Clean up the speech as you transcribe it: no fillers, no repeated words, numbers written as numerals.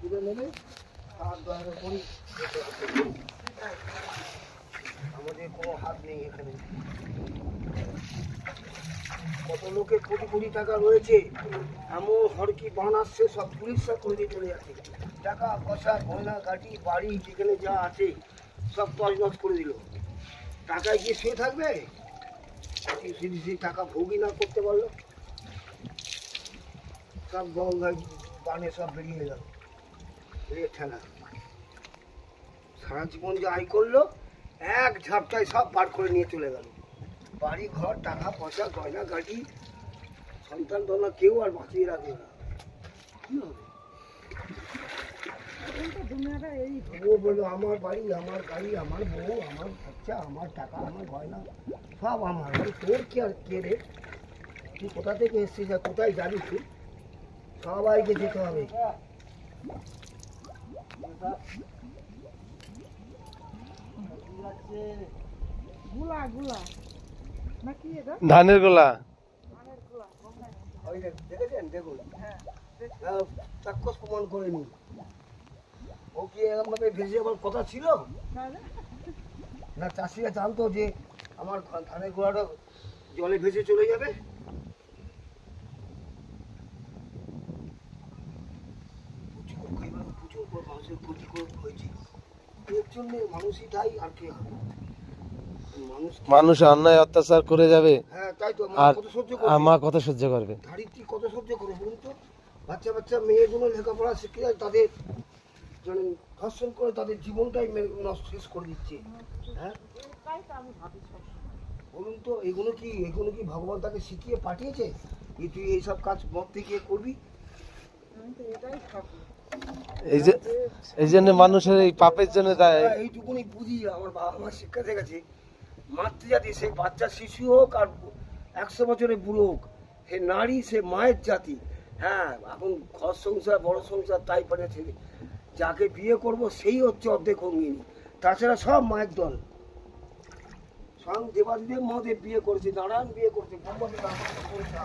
তুলে নেবে আর দয়ার উপরই আমাদের কোনো হাত নেই এখানে। কত লোকের কোটি কোটি টাকা রয়েছে, এমন হরকি বান আসছে, সব পুলিশরা করে দিয়ে চলে যাচ্ছে। টাকা পয়সা গয়না গাড়ি বাড়ি যেখানে যা আছে সব তছনছ করে দিল। টাকায় গিয়ে শুয়ে থাকবে, সেই টাকা ভোগই না করতে পারলো, সব গঙ্গায় বানে সব বেরিয়ে গেল। ঠেলা সারা জীবন যে আয় করলো এক ঝাপটায় সব বার করে নিয়ে চলে গেল। বাড়ি ঘর টাকা পয়সা গয়না গাড়ি সন্তান দনা কেউ আর বাঁচিয়ে রাখবে না। কি হবে? ও বললো আমার বাড়ি আমার গাড়ি আমার বউ আমার বাচ্চা আমার টাকা আমার গয়না সব আমার। তোর কি আর কে রে? তুই কোথা থেকে এসছিস আর কোথায় যাবি? তুই সবাইকে যেতে হবে। ধানের গোলা দেখেছেন? দেখুন চাক্ষুষ প্রমাণ করে নি। ও কি এরকমভাবে ভেসে যাবার কথা ছিল না? চাষিরা জানতো যে আমার ধানের গোলাটা জলে ভেসে চলে যাবে। প্রচুর মানুষের ক্ষতি হয়েছে এর জন্য। মানুষই দায়ী, আর কে? মানুষ অন্যায় অত্যাচার করে যাবে। হ্যাঁ তাই তো। আর মা কত সহ্য করবে? ধারিত্রী কত সহ্য করবে বলুন তো? বাচ্চা বাচ্চা মেয়েগুলো লেখাপড়া শিখে যায়, তাদের ধর্ষণ করে তাদের জীবনটাই নষ্ট শেষ করে দিচ্ছে। হ্যাঁ বলুন তো, এগুলো কি ভগবান তাকে শিখিয়ে পাঠিয়েছে যে তুই এইসব কাজ মত থেকে করবি? এই জন্য মানুষের এই পাপের জন্য এইটুকুনি বুঝি। আমার বাবা মা শিক্ষা দেখেছে, মাতৃজাতি সে বাচ্চা শিশু হোক আর 100 বছরের বুড়ো হোক, সে নারী সে মায়ের জাতি। হ্যাঁ এখন ঘর সংসার বড় সংসার তাই পারে ছেলে, যাকে বিয়ে করব সেই হচ্ছে অর্ধেক অঙ্গিনী, তাছাড়া সব মায়ের দল। স্বয়ং দেবাদিদেব মহাদেব বিয়ে করেছে, নারায়ণ বিয়ে করেছে, ব্রহ্মদেব করেছে।